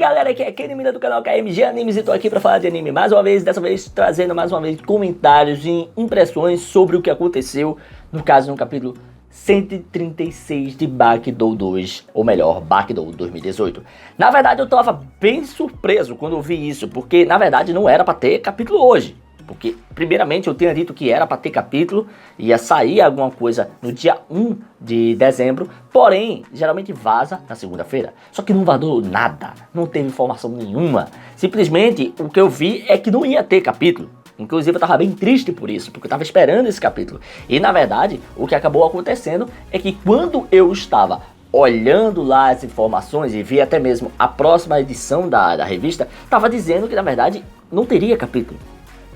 galera, aqui é Kenny Mina do canal KMG Animes e tô aqui pra falar de anime mais uma vez, dessa vez trazendo mais uma vez comentários e impressões sobre o que aconteceu, no caso no capítulo 136 de Bakidou 2, ou melhor, Bakidou 2018. Na verdade eu tava bem surpreso quando eu vi isso, porque na verdade não era pra ter capítulo hoje. Porque, primeiramente, eu tinha dito que era para ter capítulo, ia sair alguma coisa no dia 1 de dezembro, porém, geralmente vaza na segunda-feira. Só que não vazou nada, não teve informação nenhuma. Simplesmente, o que eu vi é que não ia ter capítulo. Inclusive, eu tava bem triste por isso, porque eu tava esperando esse capítulo. E, na verdade, o que acabou acontecendo é que quando eu estava olhando lá as informações e vi até mesmo a próxima edição da revista, tava dizendo que, na verdade, não teria capítulo.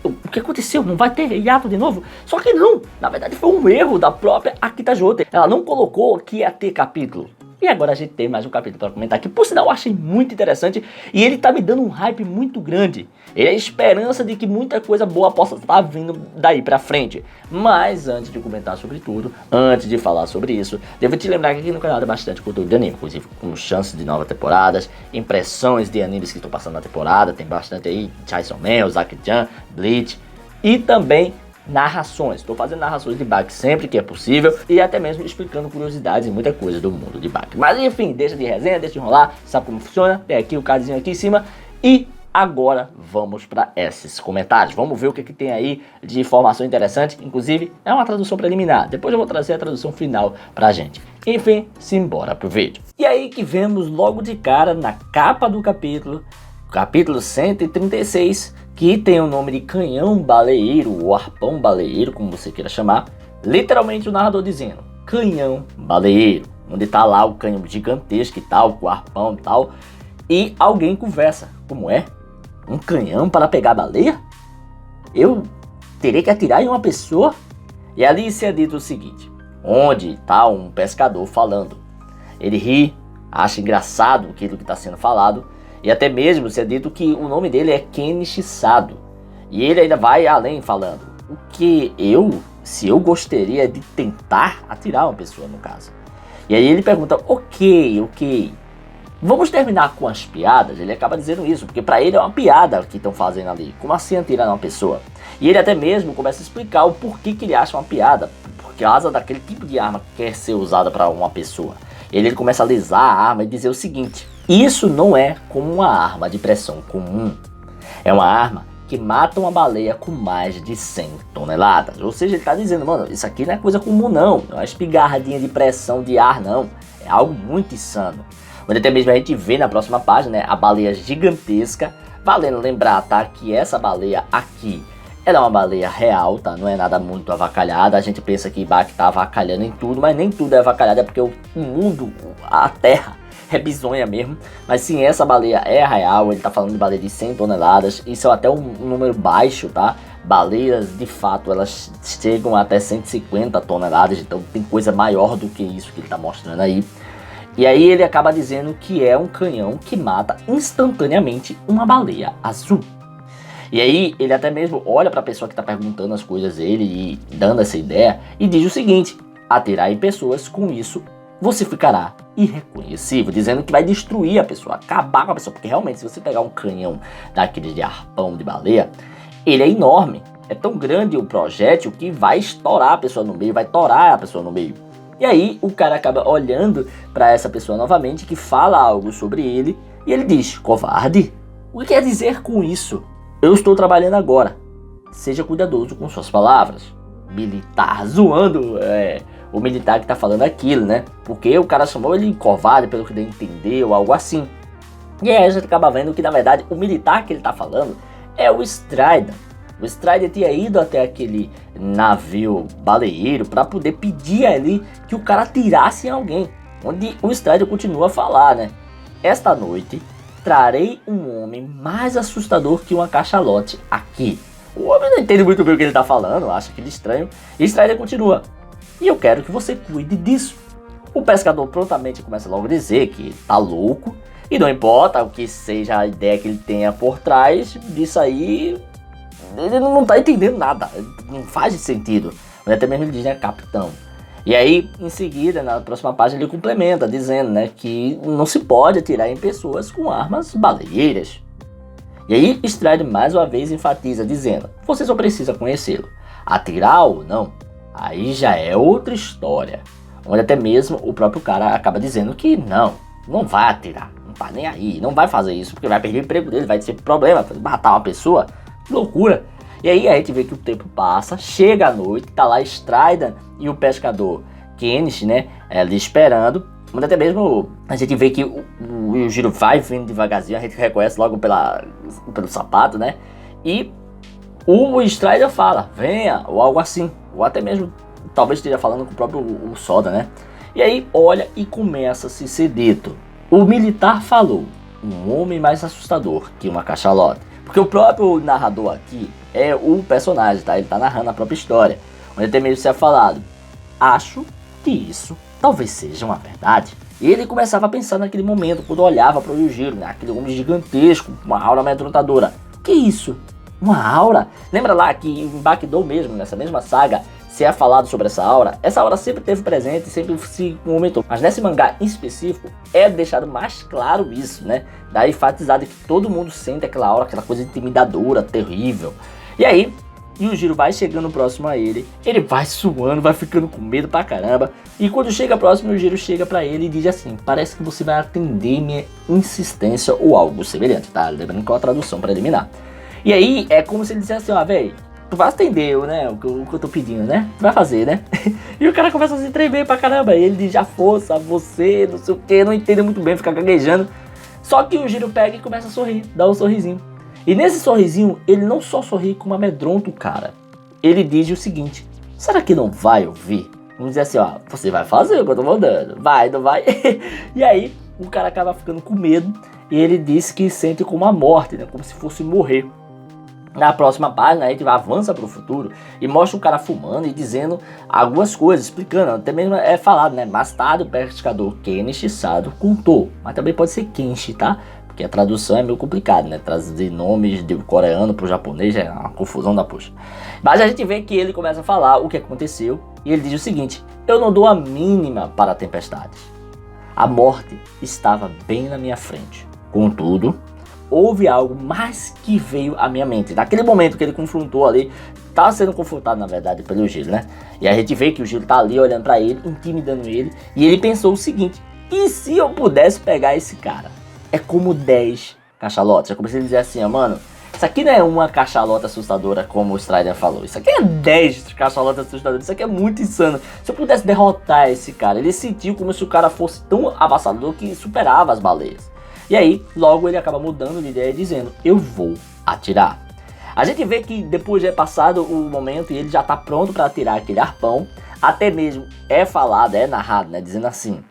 O que aconteceu? Não vai ter hiato de novo? Só que não, na verdade foi um erro da própria Akita Jote. Ela não colocou que ia ter capítulo. E agora a gente tem mais um capítulo para comentar, que por sinal eu achei muito interessante e ele tá me dando um hype muito grande. Ele é a esperança de que muita coisa boa possa estar vindo daí pra frente. Mas antes de comentar sobre tudo, antes de falar sobre isso, devo te lembrar que aqui no canal tem bastante conteúdo de anime, inclusive com chances de novas temporadas, impressões de animes que estão passando na temporada, tem bastante aí, Chainsaw Man, Uzaki-chan, Bleach e também narrações. Estou fazendo narrações de Baki sempre que é possível e até mesmo explicando curiosidades e muita coisa do mundo de Baki. Mas enfim, deixa de resenha, deixa de enrolar, sabe como funciona? Tem aqui o cardzinho aqui em cima e agora vamos para esses comentários. Vamos ver o que tem aí de informação interessante. Inclusive é uma tradução preliminar. Depois eu vou trazer a tradução final pra gente. Enfim, simbora pro vídeo. E aí que vemos logo de cara na capa do capítulo 136, que tem o nome de canhão baleeiro ou arpão baleeiro, como você queira chamar. Literalmente o narrador dizendo canhão baleeiro, onde tá lá o canhão gigantesco e tal, com o arpão e tal. E alguém conversa, como é? Um canhão para pegar baleia? Eu terei que atirar em uma pessoa? E ali se é dito o seguinte, onde tá um pescador falando. Ele ri, acha engraçado aquilo que está sendo falado, e até mesmo se é dito que o nome dele é Kenny Shisado. E ele ainda vai além falando, o que se eu gostaria de tentar atirar uma pessoa no caso. E aí ele pergunta, ok. Vamos terminar com as piadas? Ele acaba dizendo isso, porque pra ele é uma piada que estão fazendo ali. Como assim atirar numa pessoa? E ele até mesmo começa a explicar o porquê que ele acha uma piada. Por causa daquele tipo de arma que quer ser usada pra uma pessoa. Ele começa a alisar a arma e dizer o seguinte, isso não é como uma arma de pressão comum. É uma arma que mata uma baleia com mais de 100 toneladas. Ou seja, ele tá dizendo, mano, isso aqui não é coisa comum não. Não é uma espingardinha de pressão de ar não. É algo muito insano. Onde até mesmo a gente vê na próxima página, né, a baleia gigantesca. Valendo lembrar, tá, que essa baleia aqui, ela é uma baleia real, tá, não é nada muito avacalhada. A gente pensa que Baki tá avacalhando em tudo, mas nem tudo é avacalhado, é porque o mundo, a terra, é bizonha mesmo. Mas sim, essa baleia é real, ele tá falando de baleia de 100 toneladas, isso é até um número baixo, tá? Baleias, de fato, elas chegam até 150 toneladas, então tem coisa maior do que isso que ele tá mostrando aí. E aí ele acaba dizendo que é um canhão que mata instantaneamente uma baleia azul. E aí ele até mesmo olha para a pessoa que está perguntando as coisas dele e dando essa ideia e diz o seguinte, atirar em pessoas, com isso você ficará irreconhecível, dizendo que vai destruir a pessoa, acabar com a pessoa, porque realmente se você pegar um canhão daquele de arpão de baleia, ele é enorme, é tão grande o projétil que vai estourar a pessoa no meio, vai torar a pessoa no meio. E aí o cara acaba olhando para essa pessoa novamente que fala algo sobre ele e ele diz, covarde? O que quer dizer com isso? Eu estou trabalhando agora, seja cuidadoso com suas palavras. Militar, zoando o militar que tá falando aquilo, né? Porque o cara chamou ele de covarde pelo que ele entendeu, algo assim. E aí a gente acaba vendo que na verdade o militar que ele tá falando é o Strider. O Strider tinha ido até aquele navio baleeiro para poder pedir ali que o cara atirasse em alguém. Onde o Strider continua a falar, né? Esta noite trarei um homem mais assustador que uma cachalote aqui. O homem não entende muito bem o que ele tá falando, acha aquilo estranho. E Strider continua. E eu quero que você cuide disso. O pescador prontamente começa logo a dizer que tá louco. E não importa o que seja a ideia que ele tenha por trás disso aí, ele não tá entendendo nada, não faz sentido. Mas até mesmo ele diz, né, capitão, E aí, em seguida, na próxima página, ele complementa, dizendo, né, que não se pode atirar em pessoas com armas baleeiras. E aí, Strider mais uma vez enfatiza, dizendo, você só precisa conhecê-lo. Atirar ou não, aí já é outra história. Onde até mesmo o próprio cara acaba dizendo que não vai atirar, não tá nem aí, não vai fazer isso, porque vai perder o emprego dele, vai ter problema, matar uma pessoa, que loucura. E aí a gente vê que o tempo passa, chega a noite, tá lá Strider e o pescador Kenichi, né, ali esperando. Mas até mesmo a gente vê que o Yujiro vai vindo devagarzinho, a gente reconhece logo pelo sapato, né? E o Strider fala, venha, ou algo assim. Ou até mesmo, talvez esteja falando com o próprio o Soda, né? E aí olha e começa a se ser dito. O militar falou, um homem mais assustador que uma cachalota. Porque o próprio narrador aqui é o personagem, tá? Ele tá narrando a própria história. Onde até mesmo se é falado, acho que isso talvez seja uma verdade. E ele começava a pensar naquele momento, quando olhava para o Yujiro, né? Aquele homem gigantesco, uma aura amedrontadora. Que isso? Uma aura? Lembra lá que em Bakidou mesmo, nessa mesma saga, se é falado sobre essa aura? Essa aura sempre esteve presente, sempre se comentou. Mas nesse mangá em específico, é deixado mais claro isso, né? Daí enfatizado que todo mundo sente aquela aura, aquela coisa intimidadora, terrível. E aí, Yujiro vai chegando próximo a ele, ele vai suando, vai ficando com medo pra caramba. E quando chega próximo, Yujiro chega pra ele e diz assim, parece que você vai atender minha insistência ou algo semelhante, tá? Lembrando que é uma tradução preliminar. E aí, é como se ele dissesse assim, ó, velho, tu vai atender, né, o que eu tô pedindo, né? Tu vai fazer, né? E o cara começa a se tremer pra caramba, e ele diz, a força, você, não sei o que, não entende muito bem, fica gaguejando. Só que o Yujiro pega e começa a sorrir, dá um sorrisinho. E nesse sorrisinho, ele não só sorri como amedronta o cara. Ele diz o seguinte, será que não vai ouvir? Vamos dizer assim, ó, você vai fazer o que eu tô mandando, vai, não vai? E aí, o cara acaba ficando com medo e ele diz que sente como a morte, né? Como se fosse morrer. Na próxima página, a gente avança para o futuro e mostra o cara fumando e dizendo algumas coisas, explicando, até mesmo é falado, né? Mais tarde, o pescador Kenichi Sado contou, mas também pode ser Kenshi, tá? Porque a tradução é meio complicada, né? Traduzir nomes de coreano pro japonês é uma confusão da puxa. Mas a gente vê que ele começa a falar o que aconteceu e ele diz o seguinte, eu não dou a mínima para tempestades. A morte estava bem na minha frente. Contudo, houve algo mais que veio à minha mente. Naquele momento que ele confrontou ali, tá sendo confrontado na verdade pelo Yujiro, né? E a gente vê que o Yujiro tá ali olhando pra ele, intimidando ele. E ele pensou o seguinte, e se eu pudesse pegar esse cara? É como 10 cachalotes. Eu comecei a dizer assim, ó, mano, isso aqui não é uma cachalota assustadora como o Strider falou. Isso aqui é 10 cachalotas assustadoras. Isso aqui é muito insano. Se eu pudesse derrotar esse cara, ele sentiu como se o cara fosse tão avassalador que superava as baleias. E aí, logo ele acaba mudando de ideia dizendo, eu vou atirar. A gente vê que depois é passado o momento e ele já tá pronto para atirar aquele arpão. Até mesmo é falado, é narrado, né, dizendo assim,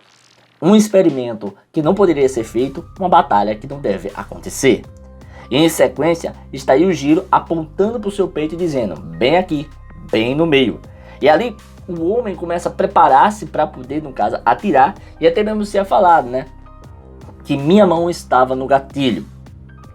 um experimento que não poderia ser feito, uma batalha que não deve acontecer. E em sequência, está Yujiro apontando para o seu peito e dizendo, bem aqui, bem no meio. E ali, o homem começa a preparar-se para poder, no caso, atirar. E até mesmo se é falado, né, que minha mão estava no gatilho.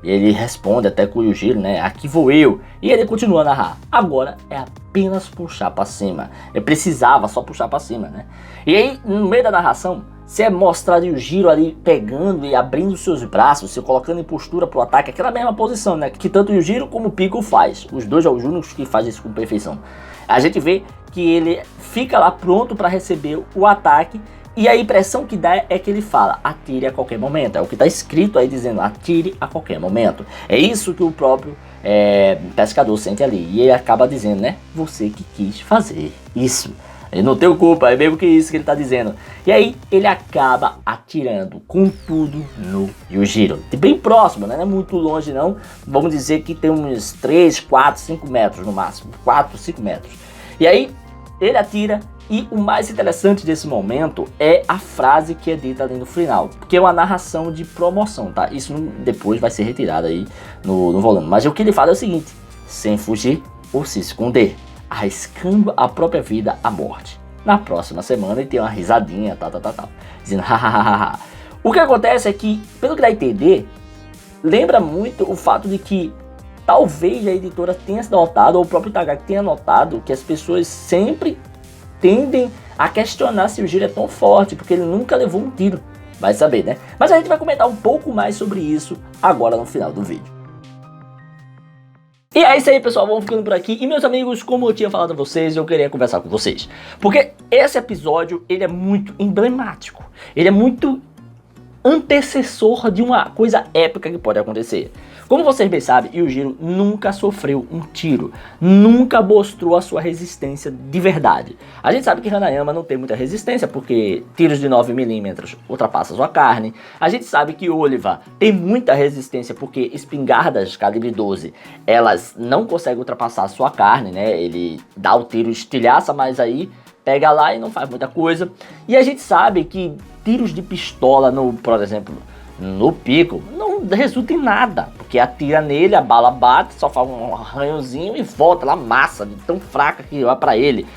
E ele responde até com o Yujiro, né, aqui vou eu. E ele continua a narrar, agora é apenas puxar para cima. Eu precisava só puxar para cima, né. E aí, no meio da narração, se é mostrado o Yujiro ali pegando e abrindo seus braços, se colocando em postura pro ataque, aquela mesma posição, né, que tanto o Yujiro como o Pico faz. Os dois são os únicos que fazem isso com perfeição. A gente vê que ele fica lá pronto para receber o ataque. E a impressão que dá é que ele fala, atire a qualquer momento. É o que está escrito aí dizendo, atire a qualquer momento. É isso que o próprio pescador sente ali. E ele acaba dizendo, né, você que quis fazer isso. Ele não tem culpa, é mesmo que isso que ele está dizendo. E aí ele acaba atirando com tudo no Yujiro. Bem próximo, né? Não é muito longe não. Vamos dizer que tem uns 3, 4, 5 metros no máximo. 4, 5 metros. E aí ele atira. E o mais interessante desse momento é a frase que é dita ali no final, porque é uma narração de promoção, tá? Isso depois vai ser retirado aí no volume. Mas o que ele fala é o seguinte, sem fugir ou se esconder, arriscando a própria vida à morte. Na próxima semana ele tem uma risadinha, tal, dizendo hahaha. O que acontece é que, pelo que dá a entender, lembra muito o fato de que talvez a editora tenha notado, ou o próprio Itagaki tenha notado, que as pessoas sempre tendem a questionar se o Jiro é tão forte, porque ele nunca levou um tiro. Vai saber, né? Mas a gente vai comentar um pouco mais sobre isso agora no final do vídeo. E é isso aí, pessoal, vamos ficando por aqui. E meus amigos, como eu tinha falado a vocês, eu queria conversar com vocês. Porque esse episódio, ele é muito emblemático. Ele é muito antecessor de uma coisa épica que pode acontecer. Como vocês bem sabem, Yujiro nunca sofreu um tiro, nunca mostrou a sua resistência de verdade. A gente sabe que Hanayama não tem muita resistência porque tiros de 9mm ultrapassam sua carne. A gente sabe que Oliva tem muita resistência porque espingardas calibre 12, elas não conseguem ultrapassar a sua carne, né? Ele dá o tiro, estilhaça, mas aí pega lá e não faz muita coisa. E a gente sabe que tiros de pistola, por exemplo, no Pico, não resulta em nada, porque atira nele, a bala bate, só faz um arranhãozinho e volta lá, massa, de tão fraca que vai pra ele.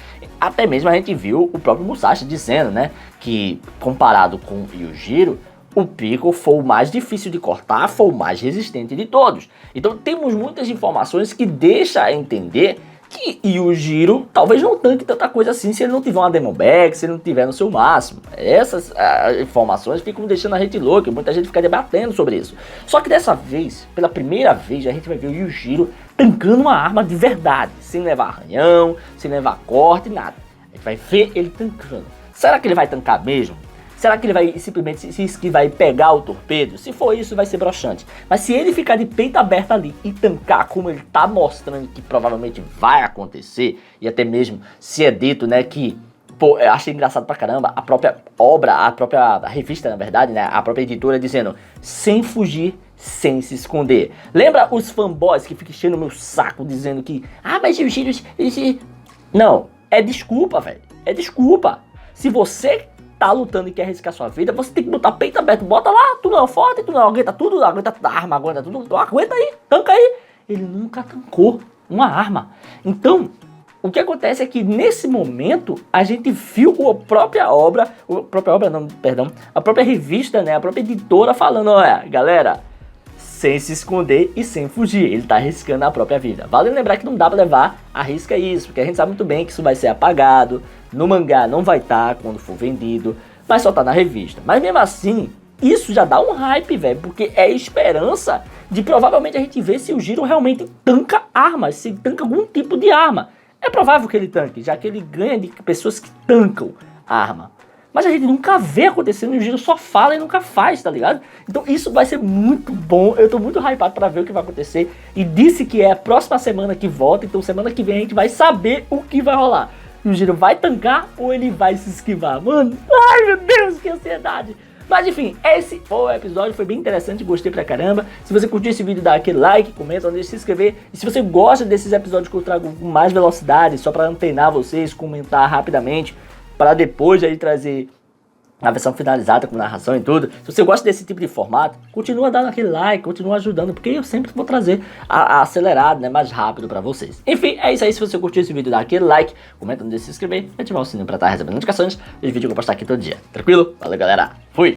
Até mesmo a gente viu o próprio Musashi dizendo, né, que comparado com o Yujiro, o Pico foi o mais difícil de cortar, foi o mais resistente de todos. Então temos muitas informações que deixam a entender que Yujiro talvez não tanque tanta coisa assim se ele não tiver uma Demon Bag, se ele não tiver no seu máximo. Essas informações ficam deixando a gente louca, muita gente fica debatendo sobre isso. Só que dessa vez, pela primeira vez, a gente vai ver o Yujiro tancando uma arma de verdade, sem levar arranhão, sem levar corte, nada. A gente vai ver ele tancando. Será que ele vai tancar mesmo? Será que ele vai simplesmente se esquivar e pegar o torpedo? Se for isso, vai ser broxante. Mas se ele ficar de peito aberto ali e tancar como ele tá mostrando que provavelmente vai acontecer, e até mesmo se é dito, né, que, pô, eu achei engraçado pra caramba, a própria obra, a revista, na verdade, né, a própria editora dizendo, sem fugir, sem se esconder. Lembra os fanboys que ficam enchendo o meu saco dizendo que, mas o Yujiro... Não, é desculpa, velho, é desculpa. Se você tá lutando e quer arriscar sua vida, você tem que botar peito aberto, bota lá, tu não é forte, tu não aguenta tudo, aguenta a arma, aguenta tudo, tu aguenta aí, tanca aí. Ele nunca tancou uma arma. Então, o que acontece é que nesse momento, a gente viu a própria revista, né, a própria editora falando, olha, galera, sem se esconder e sem fugir, ele tá arriscando a própria vida. Vale lembrar que não dá pra levar a risca isso, porque a gente sabe muito bem que isso vai ser apagado, no mangá não vai estar quando for vendido, mas só tá na revista. Mas mesmo assim, isso já dá um hype, velho, porque é esperança de provavelmente a gente ver se o Jiro realmente tanca armas, se tanca algum tipo de arma. É provável que ele tanque, já que ele ganha de pessoas que tancam a arma. Mas a gente nunca vê acontecendo e o Jiro só fala e nunca faz, tá ligado? Então isso vai ser muito bom, eu tô muito hypado pra ver o que vai acontecer. E disse que é a próxima semana que volta, então semana que vem a gente vai saber o que vai rolar. O Jiro vai tancar ou ele vai se esquivar? Mano, ai meu Deus, que ansiedade! Mas enfim, esse foi o episódio, foi bem interessante, gostei pra caramba. Se você curtiu esse vídeo, dá aquele like, comenta, não deixe de se inscrever. E se você gosta desses episódios que eu trago com mais velocidade, só pra antenar vocês, comentar rapidamente, para depois aí trazer a versão finalizada com narração e tudo. Se você gosta desse tipo de formato, continua dando aquele like, continua ajudando, porque eu sempre vou trazer acelerado, né, mais rápido pra vocês. Enfim, é isso aí. Se você curtiu esse vídeo, dá aquele like, comenta, não deixe de se inscrever e ativar o sininho pra estar recebendo notificações dos vídeos que eu postar aqui todo dia. Tranquilo? Valeu, galera. Fui!